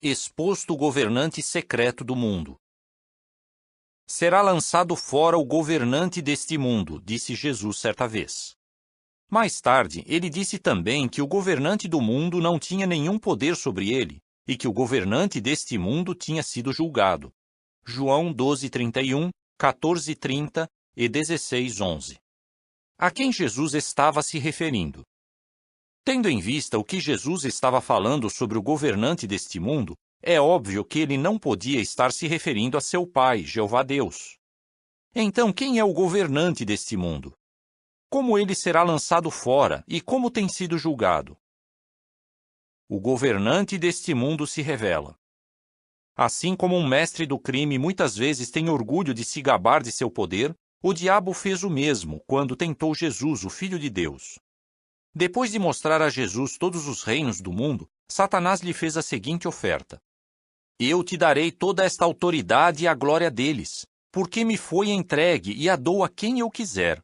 Exposto o governante secreto do mundo. Será lançado fora o governante deste mundo, disse Jesus certa vez. Mais tarde, ele disse também que o governante do mundo não tinha nenhum poder sobre ele e que o governante deste mundo tinha sido julgado. João 12:31, 14:30 e 16:11. A quem Jesus estava se referindo? Tendo em vista o que Jesus estava falando sobre o governante deste mundo, é óbvio que ele não podia estar se referindo a seu Pai, Jeová Deus. Então, quem é o governante deste mundo? Como ele será lançado fora e como tem sido julgado? O governante deste mundo se revela. Assim como um mestre do crime muitas vezes tem orgulho de se gabar de seu poder, o diabo fez o mesmo quando tentou Jesus, o Filho de Deus. Depois de mostrar a Jesus todos os reinos do mundo, Satanás lhe fez a seguinte oferta: Eu te darei toda esta autoridade e a glória deles, porque me foi entregue e a dou a quem eu quiser.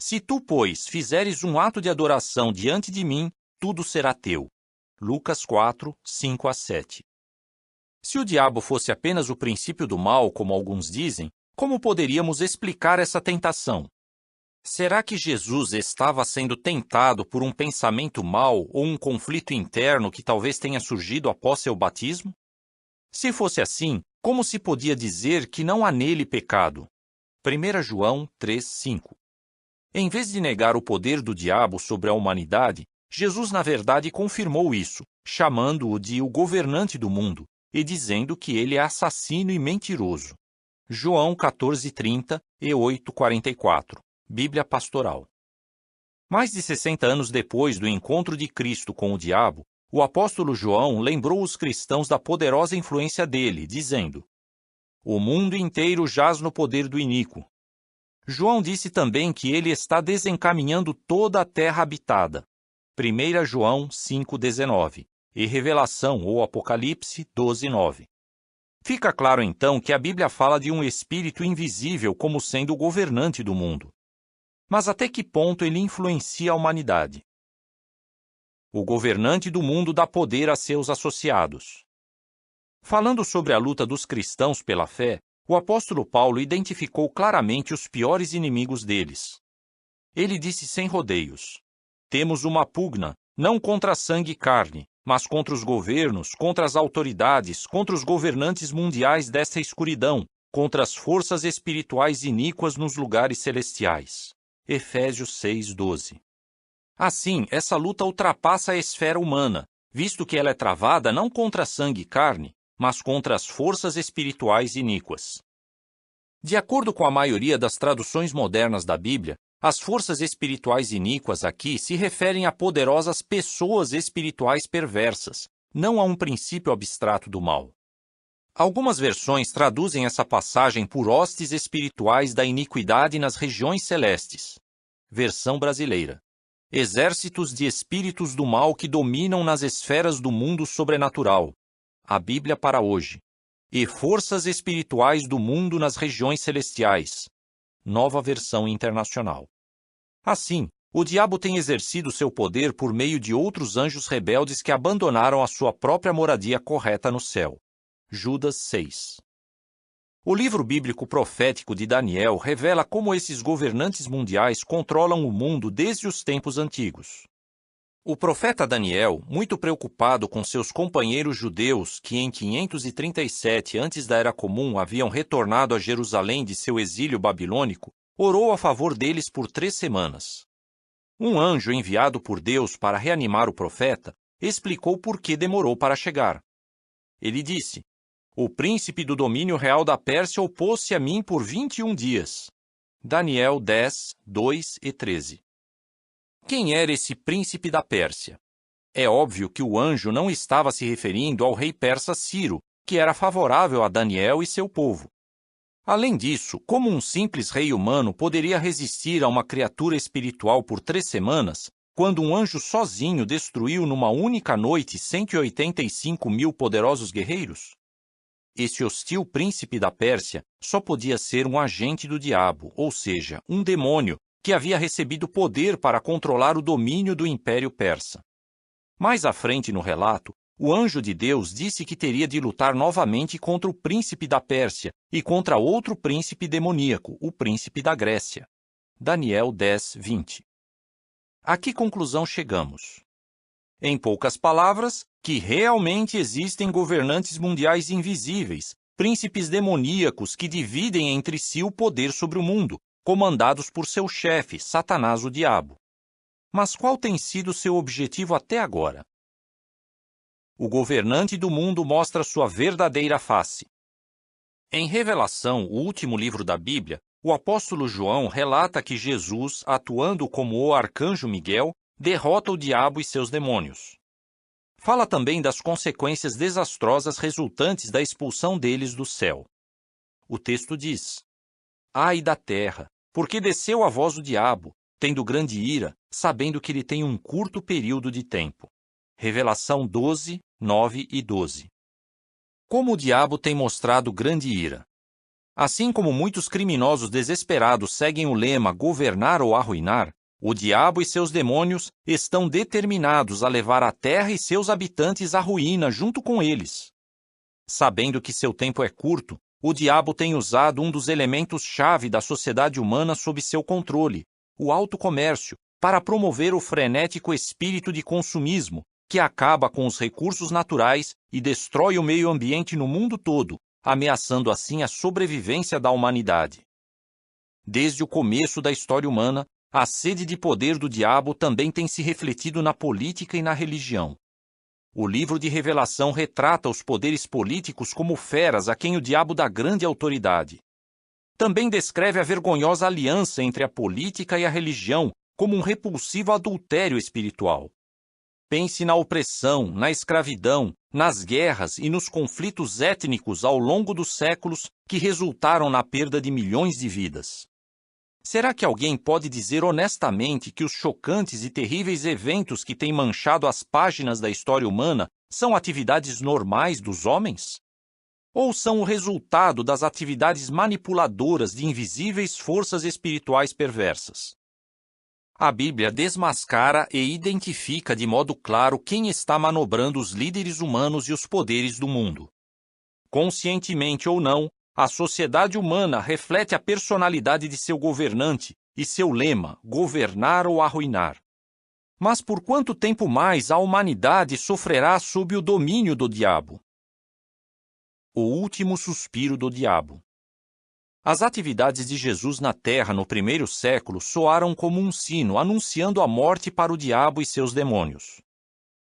Se tu, pois, fizeres um ato de adoração diante de mim, tudo será teu. Lucas 4, 5-7. Se o diabo fosse apenas o princípio do mal, como alguns dizem, como poderíamos explicar essa tentação? Será que Jesus estava sendo tentado por um pensamento mau ou um conflito interno que talvez tenha surgido após seu batismo? Se fosse assim, como se podia dizer que não há nele pecado? 1 João 3:5. Em vez de negar o poder do diabo sobre a humanidade, Jesus na verdade confirmou isso, chamando-o de o governante do mundo e dizendo que ele é assassino e mentiroso. João 14:30 e 8:44. Bíblia Pastoral. Mais de 60 anos depois do encontro de Cristo com o diabo, o apóstolo João lembrou os cristãos da poderosa influência dele, dizendo: O mundo inteiro jaz no poder do iníquo. João disse também que ele está desencaminhando toda a terra habitada. 1 João 5,19 e Revelação ou Apocalipse 12,9. Fica claro então que a Bíblia fala de um espírito invisível como sendo o governante do mundo. Mas até que ponto ele influencia a humanidade? O governante do mundo dá poder a seus associados. Falando sobre a luta dos cristãos pela fé, o apóstolo Paulo identificou claramente os piores inimigos deles. Ele disse sem rodeios: Temos uma pugna, não contra sangue e carne, mas contra os governos, contra as autoridades, contra os governantes mundiais desta escuridão, contra as forças espirituais iníquas nos lugares celestiais. Efésios 6:12. Assim, essa luta ultrapassa a esfera humana, visto que ela é travada não contra sangue e carne, mas contra as forças espirituais iníquas. De acordo com a maioria das traduções modernas da Bíblia, as forças espirituais iníquas aqui se referem a poderosas pessoas espirituais perversas, não a um princípio abstrato do mal. Algumas versões traduzem essa passagem por hostes espirituais da iniquidade nas regiões celestes. Versão brasileira: Exércitos de espíritos do mal que dominam nas esferas do mundo sobrenatural. A Bíblia para hoje. E forças espirituais do mundo nas regiões celestiais. Nova Versão Internacional. Assim, o diabo tem exercido seu poder por meio de outros anjos rebeldes que abandonaram a sua própria moradia correta no céu. Judas 6. O livro bíblico profético de Daniel revela como esses governantes mundiais controlam o mundo desde os tempos antigos. O profeta Daniel, muito preocupado com seus companheiros judeus que em 537 antes da Era Comum haviam retornado a Jerusalém de seu exílio babilônico, orou a favor deles por 3 semanas. Um anjo enviado por Deus para reanimar o profeta explicou por que demorou para chegar. Ele disse: O príncipe do domínio real da Pérsia opôs-se a mim por 21 dias. Daniel 10, 2 e 13. Quem era esse príncipe da Pérsia? É óbvio que o anjo não estava se referindo ao rei persa Ciro, que era favorável a Daniel e seu povo. Além disso, como um simples rei humano poderia resistir a uma criatura espiritual por 3 semanas, quando um anjo sozinho destruiu numa única noite 185 mil poderosos guerreiros? Esse hostil príncipe da Pérsia só podia ser um agente do diabo, ou seja, um demônio, que havia recebido poder para controlar o domínio do Império Persa. Mais à frente no relato, o anjo de Deus disse que teria de lutar novamente contra o príncipe da Pérsia e contra outro príncipe demoníaco, o príncipe da Grécia. Daniel 10, 20. A que conclusão chegamos? Em poucas palavras, que realmente existem governantes mundiais invisíveis, príncipes demoníacos que dividem entre si o poder sobre o mundo, comandados por seu chefe, Satanás o Diabo. Mas qual tem sido seu objetivo até agora? O governante do mundo mostra sua verdadeira face. Em Revelação, o último livro da Bíblia, o apóstolo João relata que Jesus, atuando como o arcanjo Miguel, derrota o diabo e seus demônios. Fala também das consequências desastrosas resultantes da expulsão deles do céu. O texto diz: Ai da terra, porque desceu a vós o diabo, tendo grande ira, sabendo que ele tem um curto período de tempo. Revelação 12, 9 e 12. Como o diabo tem mostrado grande ira? Assim como muitos criminosos desesperados seguem o lema governar ou arruinar, o diabo e seus demônios estão determinados a levar a terra e seus habitantes à ruína junto com eles. Sabendo que seu tempo é curto, o diabo tem usado um dos elementos-chave da sociedade humana sob seu controle, o alto comércio, para promover o frenético espírito de consumismo, que acaba com os recursos naturais e destrói o meio ambiente no mundo todo, ameaçando assim a sobrevivência da humanidade. Desde o começo da história humana, a sede de poder do diabo também tem se refletido na política e na religião. O livro de Revelação retrata os poderes políticos como feras a quem o diabo dá grande autoridade. Também descreve a vergonhosa aliança entre a política e a religião como um repulsivo adultério espiritual. Pense na opressão, na escravidão, nas guerras e nos conflitos étnicos ao longo dos séculos que resultaram na perda de milhões de vidas. Será que alguém pode dizer honestamente que os chocantes e terríveis eventos que têm manchado as páginas da história humana são atividades normais dos homens? Ou são o resultado das atividades manipuladoras de invisíveis forças espirituais perversas? A Bíblia desmascara e identifica de modo claro quem está manobrando os líderes humanos e os poderes do mundo. Conscientemente ou não, a sociedade humana reflete a personalidade de seu governante e seu lema, governar ou arruinar. Mas por quanto tempo mais a humanidade sofrerá sob o domínio do diabo? O último suspiro do diabo. As atividades de Jesus na Terra no primeiro século soaram como um sino anunciando a morte para o diabo e seus demônios.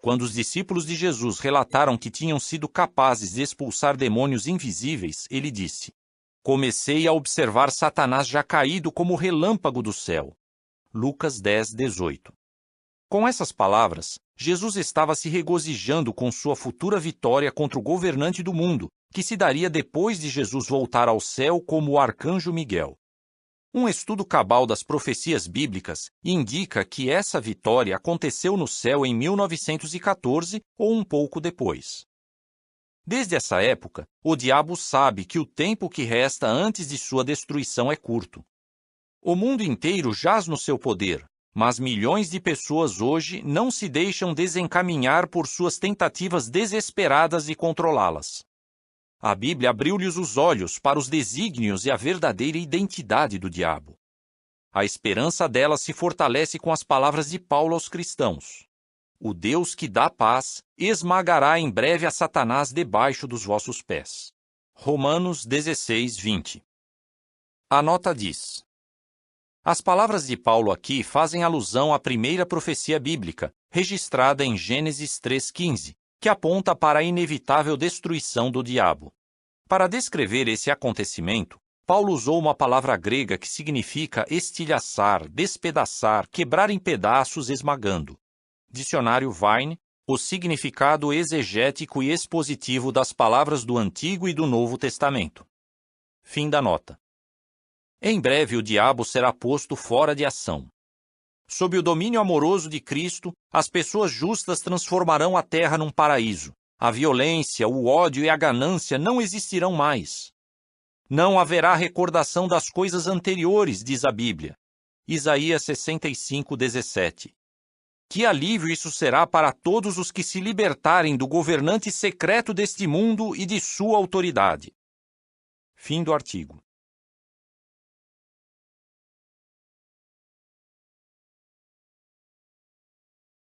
Quando os discípulos de Jesus relataram que tinham sido capazes de expulsar demônios invisíveis, ele disse: Comecei a observar Satanás já caído como relâmpago do céu. Lucas 10, 18. Com essas palavras, Jesus estava se regozijando com sua futura vitória contra o governante do mundo, que se daria depois de Jesus voltar ao céu como o arcanjo Miguel. Um estudo cabal das profecias bíblicas indica que essa vitória aconteceu no céu em 1914 ou um pouco depois. Desde essa época, o diabo sabe que o tempo que resta antes de sua destruição é curto. O mundo inteiro jaz no seu poder, mas milhões de pessoas hoje não se deixam desencaminhar por suas tentativas desesperadas de controlá-las. A Bíblia abriu-lhes os olhos para os desígnios e a verdadeira identidade do diabo. A esperança dela se fortalece com as palavras de Paulo aos cristãos: O Deus que dá paz esmagará em breve a Satanás debaixo dos vossos pés. Romanos 16, 20. A nota diz: As palavras de Paulo aqui fazem alusão à primeira profecia bíblica, registrada em Gênesis 3,15, que aponta para a inevitável destruição do diabo. Para descrever esse acontecimento, Paulo usou uma palavra grega que significa estilhaçar, despedaçar, quebrar em pedaços, esmagando. Dicionário Vine, o significado exegético e expositivo das palavras do Antigo e do Novo Testamento. Fim da nota. Em breve o diabo será posto fora de ação. Sob o domínio amoroso de Cristo, as pessoas justas transformarão a terra num paraíso. A violência, o ódio e a ganância não existirão mais. Não haverá recordação das coisas anteriores, diz a Bíblia. Isaías 65, 17. Que alívio isso será para todos os que se libertarem do governante secreto deste mundo e de sua autoridade. Fim do artigo.